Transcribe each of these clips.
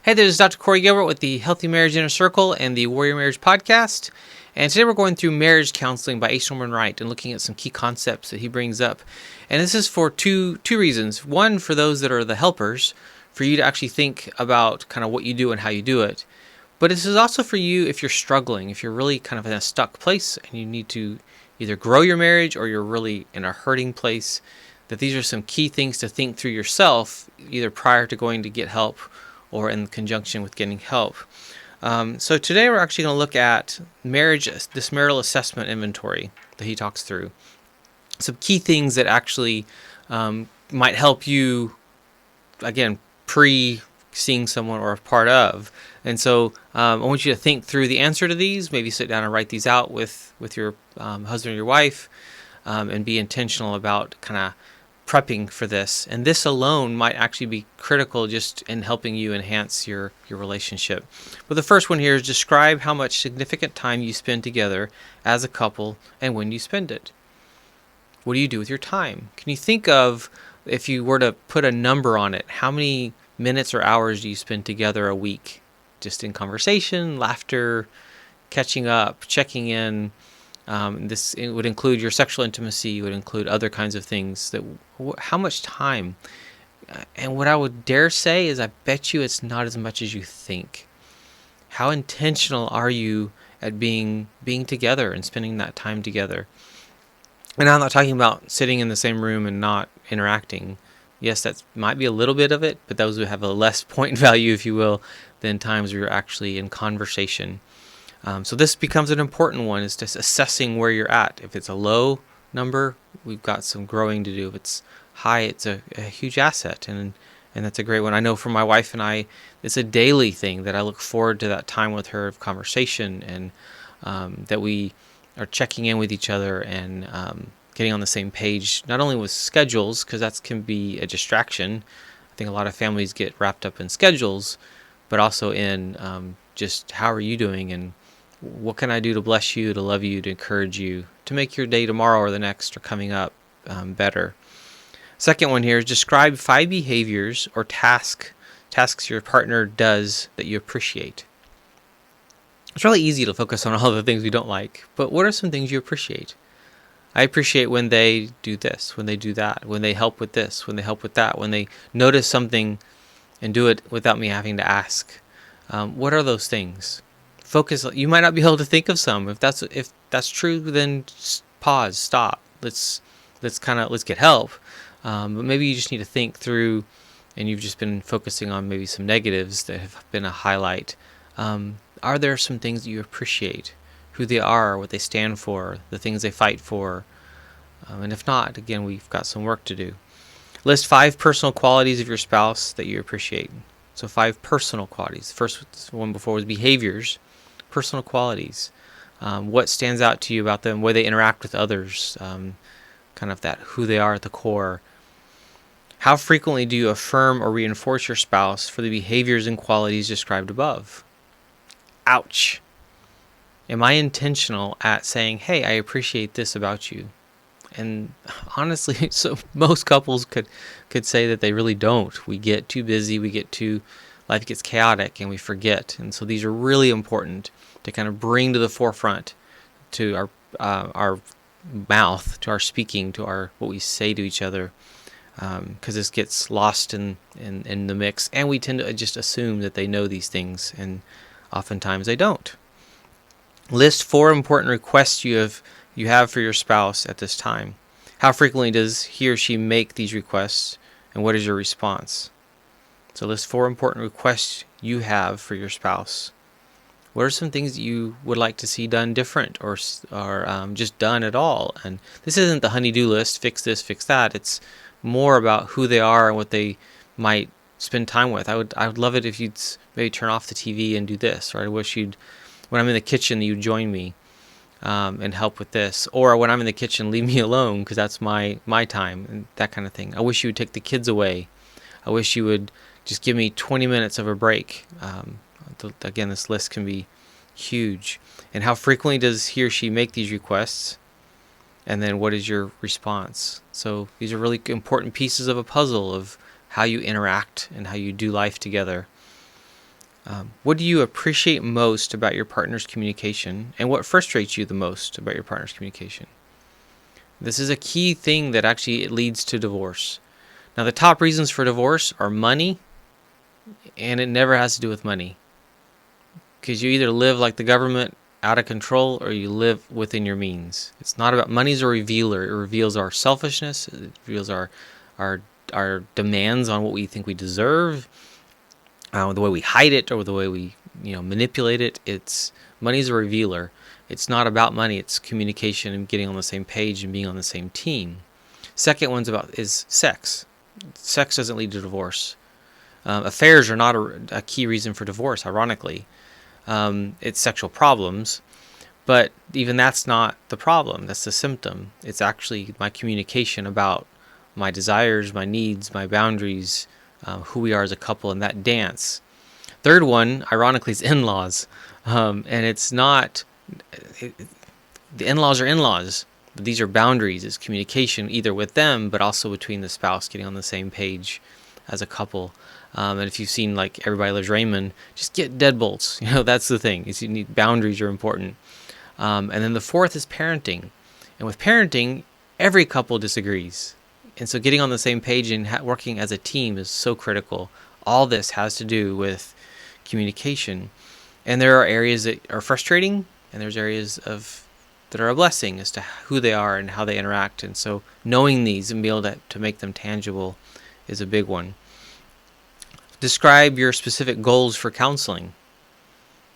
Hey, this is Dr. Corey Gilbert with the Healthy Marriage Inner Circle and the Warrior Marriage Podcast. And today we're going through marriage counseling by H. Norman Wright and looking at some key concepts that he brings up. And this is for two reasons. One, for those that are the helpers, for you to actually think about kind of what you do and how you do it. But this is also for you if you're struggling, if you're really kind of in a stuck place and you need to either grow your marriage or you're really in a hurting place, that these are some key things to think through yourself, either prior to going to get help or in conjunction with getting help. So today we're actually going to look at this marital assessment inventory that he talks through. Some key things that actually might help you, again, pre-seeing someone or a part of. And so I want you to think through the answer to these, maybe sit down and write these out with your husband or your wife, and be intentional about kind of prepping for this. And this alone might actually be critical just in helping you enhance your relationship. But the first one here is describe how much significant time you spend together as a couple and when you spend it. What do you do with your time? Can you think of, if you were to put a number on it, how many minutes or hours do you spend together a week? Just in conversation, laughter, catching up, checking in. It would include your sexual intimacy, it would include other kinds of things. How much time? And what I would dare say is I bet you it's not as much as you think. How intentional are you at being together and spending that time together? And I'm not talking about sitting in the same room and not interacting. Yes, that might be a little bit of it, but those would have a less point value, if you will, than times where you're actually in conversation. So this becomes an important one, is just assessing where you're at. If it's a low number, we've got some growing to do. If it's high, it's a huge asset, and that's a great one. I know for my wife and I, it's a daily thing that I look forward to, that time with her of conversation, and that we are checking in with each other and getting on the same page, not only with schedules, because that can be a distraction. I think a lot of families get wrapped up in schedules, but also in just how are you doing, and what can I do to bless you, to love you, to encourage you, to make your day tomorrow or the next or coming up better. Second one here is describe 5 behaviors or tasks your partner does that you appreciate. It's really easy to focus on all the things we don't like, but what are some things you appreciate? I appreciate when they do this, when they do that, when they help with this, when they help with that, when they notice something and do it without me having to ask. What are those things? Focus. You might not be able to think of some. If that's true, then pause, stop. Let's get help. But maybe you just need to think through, and you've just been focusing on maybe some negatives that have been a highlight. Are there some things that you appreciate? Who they are, what they stand for, the things they fight for? And if not, again, we've got some work to do. List 5 personal qualities of your spouse that you appreciate. So 5 personal qualities. The first one before was behaviors. Personal qualities. What stands out to you about them, where they interact with others, kind of that who they are at the core. How frequently do you affirm or reinforce your spouse for the behaviors and qualities described above? Ouch. Am I intentional at saying, hey, I appreciate this about you? And honestly, so most couples could say that they really don't. We get too busy, life gets chaotic, and we forget. And so these are really important to kind of bring to the forefront, to our mouth, to our speaking, to what we say to each other, because this gets lost in the mix, and we tend to just assume that they know these things, and oftentimes they don't. List 4 important requests you have for your spouse at this time. How frequently does he or she make these requests, and what is your response? So list 4 important requests you have for your spouse. What are some things that you would like to see done different, or just done at all? And this isn't the honey-do list, fix this, fix that. It's more about who they are and what they might spend time with. I would love it if you'd maybe turn off the TV and do this, or I wish when I'm in the kitchen, you'd join me and help with this. Or when I'm in the kitchen, leave me alone, because that's my time, and that kind of thing. I wish you would take the kids away. I wish you would just give me 20 minutes of a break. Again, this list can be huge. And how frequently does he or she make these requests? And then what is your response? So these are really important pieces of a puzzle of how you interact and how you do life together. What do you appreciate most about your partner's communication, and what frustrates you the most about your partner's communication? This is a key thing that actually it leads to divorce. Now, the top reasons for divorce are money, and it never has to do with money. Because you either live like the government, out of control, or you live within your means. It's not about money's a revealer. It reveals our selfishness. It reveals our demands on what we think we deserve, the way we hide it, or the way we manipulate it. It's money's a revealer. It's not about money. It's communication and getting on the same page and being on the same team. Second one's is sex. Sex doesn't lead to divorce. Affairs are not a key reason for divorce, ironically. It's sexual problems, but even that's not the problem. That's the symptom. It's actually my communication about my desires, my needs, my boundaries, who we are as a couple, and that dance. Third one, ironically, is in-laws. And it's not... the in-laws are in-laws, but these are boundaries. It's communication either with them, but also between the spouse, getting on the same page as a couple. And if you've seen like Everybody Loves Raymond, just get deadbolts. That's the thing. Is you need boundaries are important. And then the fourth is parenting. And with parenting, every couple disagrees. And so getting on the same page and working as a team is so critical. All this has to do with communication. And there are areas that are frustrating, and there's areas that are a blessing as to who they are and how they interact. And so knowing these and being able to make them tangible is a big one. Describe your specific goals for counseling.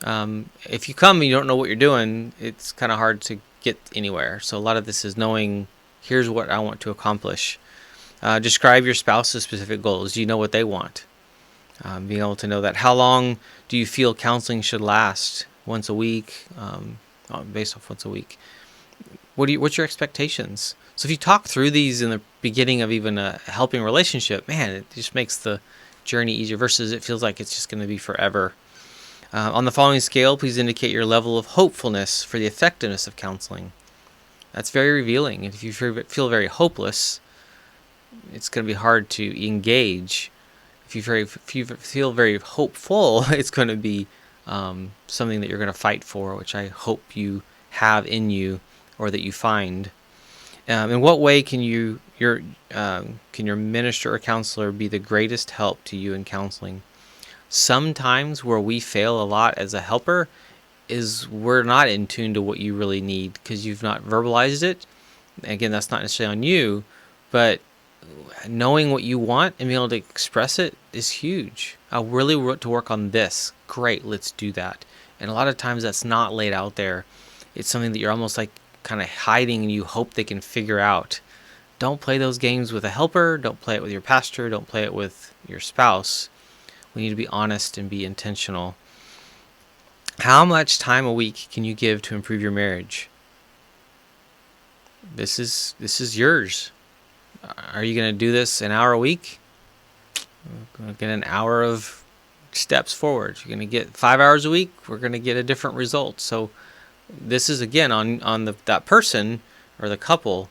If you come and you don't know what you're doing, it's kind of hard to get anywhere. So a lot of this is knowing, here's what I want to accomplish. Describe your spouse's specific goals. Do you know what they want? Being able to know that. How long do you feel counseling should last? Once a week? Based off once a week. What's your expectations? So if you talk through these in the beginning of even a helping relationship, man, it just makes the journey easier versus it feels like it's just going to be forever. On the following scale, please indicate your level of hopefulness for the effectiveness of counseling. That's very revealing. If you feel very hopeless, it's going to be hard to engage. If you feel very hopeful, it's going to be something that you're going to fight for, which I hope you have in you or that you find. In what way can your minister or counselor be the greatest help to you in counseling? Sometimes where we fail a lot as a helper is we're not in tune to what you really need because you've not verbalized it. Again, that's not necessarily on you, but knowing what you want and being able to express it is huge. I really want to work on this. Great, let's do that. And a lot of times that's not laid out there. It's something that you're almost like kind of hiding and you hope they can figure out. Don't play those games with a helper. Don't play it with your pastor. Don't play it with your spouse. We need to be honest and be intentional. How much time a week can you give to improve your marriage? This is yours. Are you going to do this an hour a week? We're going to get an hour of steps forward. You're going to get 5 hours a week. We're going to get a different result. So this is, again, on that person or the couple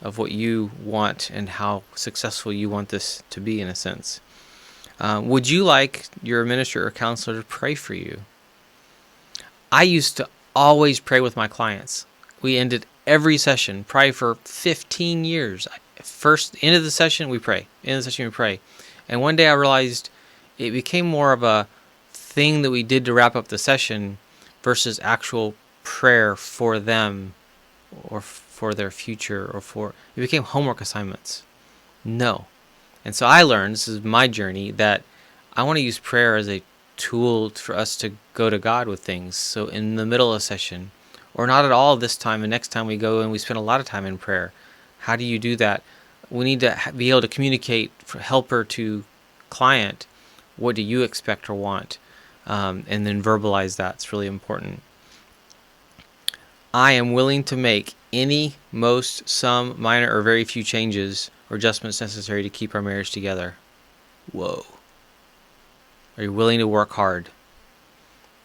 of what you want and how successful you want this to be, in a sense. Would you like your minister or counselor to pray for you? I used to always pray with my clients. We ended every session, probably for 15 years. First, end of the session, we pray. End of the session, we pray. And one day I realized it became more of a thing that we did to wrap up the session versus actual prayer for them or for their future it became homework assignments. No. And so I learned, this is my journey, that I want to use prayer as a tool for us to go to God with things. So in the middle of a session, or not at all this time, and next time we go and we spend a lot of time in prayer. How do you do that? We need to be able to communicate from helper to client. What do you expect or want? And then verbalize that. It's really important. I am willing to make any, most, some, minor, or very few changes or adjustments necessary to keep our marriage together. Whoa. Are you willing to work hard?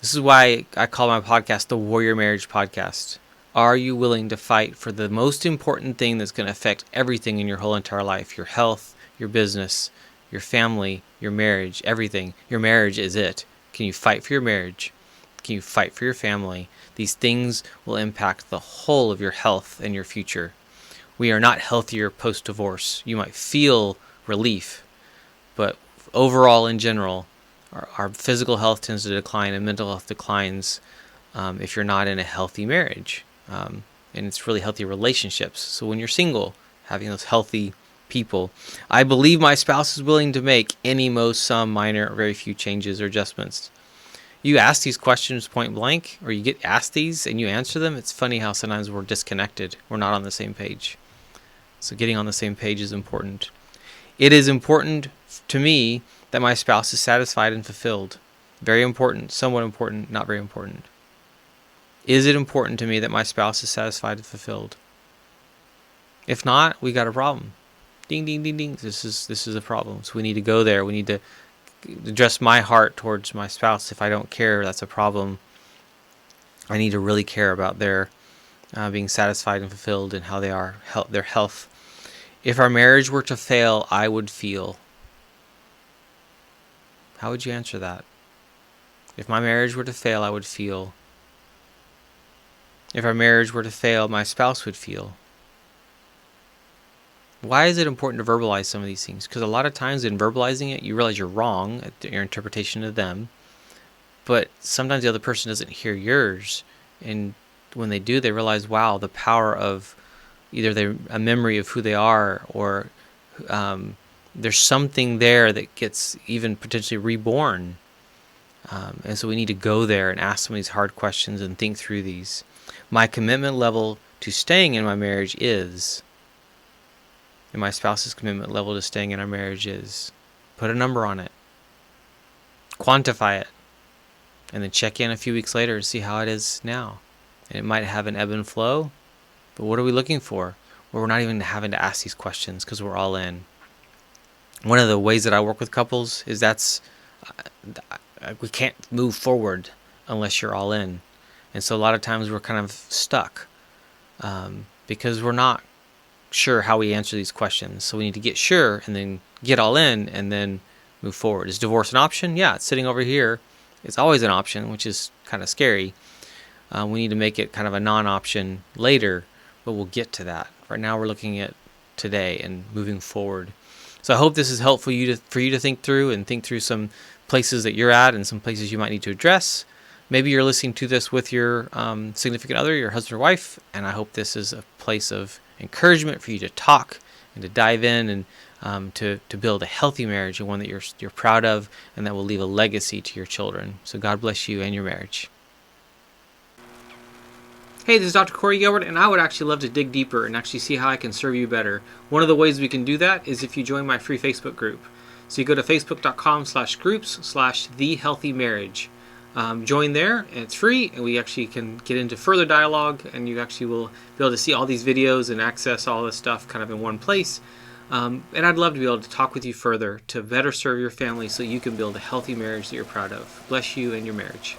This is why I call my podcast the Warrior Marriage Podcast. Are you willing to fight for the most important thing that's going to affect everything in your whole entire life? Your health, your business, your family, your marriage, everything. Your marriage is it. Can you fight for your marriage? Can you fight for your family? These things will impact the whole of your health and your future. We are not healthier post-divorce. You might feel relief, but overall, in general, our physical health tends to decline and mental health declines if you're not in a healthy marriage. And it's really healthy relationships. So when you're single, having those healthy people. I believe my spouse is willing to make any, most, some, minor, or very few changes or adjustments. You ask these questions point blank, or you get asked these and you answer them. It's funny how sometimes we're disconnected. We're not on the same page. So getting on the same page is important. It is important to me that my spouse is satisfied and fulfilled. Very important, somewhat important, not very important. Is it important to me that my spouse is satisfied and fulfilled? If not, we got a problem. Ding, ding, ding, ding. This is a problem. So we need to go there. We need to address my heart towards my spouse. If I don't care, that's a problem. I need to really care about their being satisfied and fulfilled and how they are, their health. If our marriage were to fail, I would feel. How would you answer that? If my marriage were to fail, I would feel. If our marriage were to fail, my spouse would feel. Why is it important to verbalize some of these things? Because a lot of times in verbalizing it, you realize you're wrong at your interpretation of them. But sometimes the other person doesn't hear yours. And when they do, they realize, wow, the power of either a memory of who they are, or there's something there that gets even potentially reborn. And so we need to go there and ask some of these hard questions and think through these. My commitment level to staying in my marriage is... and my spouse's commitment level to staying in our marriage is. Put a number on it. Quantify it. And then check in a few weeks later and see how it is now. And it might have an ebb and flow, but what are we looking for? Well, we're not even having to ask these questions because we're all in. One of the ways that I work with couples is we can't move forward unless you're all in. And so a lot of times we're kind of stuck because we're not sure how we answer these questions. So we need to get sure and then get all in and then move forward. Is divorce an option? Yeah, it's sitting over here. It's always an option, which is kind of scary. We need to make it kind of a non-option later, but we'll get to that. Right now we're looking at today and moving forward. So I hope this is helpful for you to think through some places that you're at and some places you might need to address. Maybe you're listening to this with your significant other, your husband or wife, and I hope this is a place of encouragement for you to talk and to dive in and to build a healthy marriage, and one that you're proud of and that will leave a legacy to your children. So God bless you and your marriage. Hey, this is Dr. Corey Gilbert, and I would actually love to dig deeper and actually see how I can serve you better. One of the ways we can do that is if you join my free Facebook group. So you go to facebook.com/groups/thehealthymarriage. Join there, and it's free, and we actually can get into further dialogue, and you actually will be able to see all these videos and access all this stuff kind of in one place. And I'd love to be able to talk with you further to better serve your family so you can build a healthy marriage that you're proud of. Bless you and your marriage.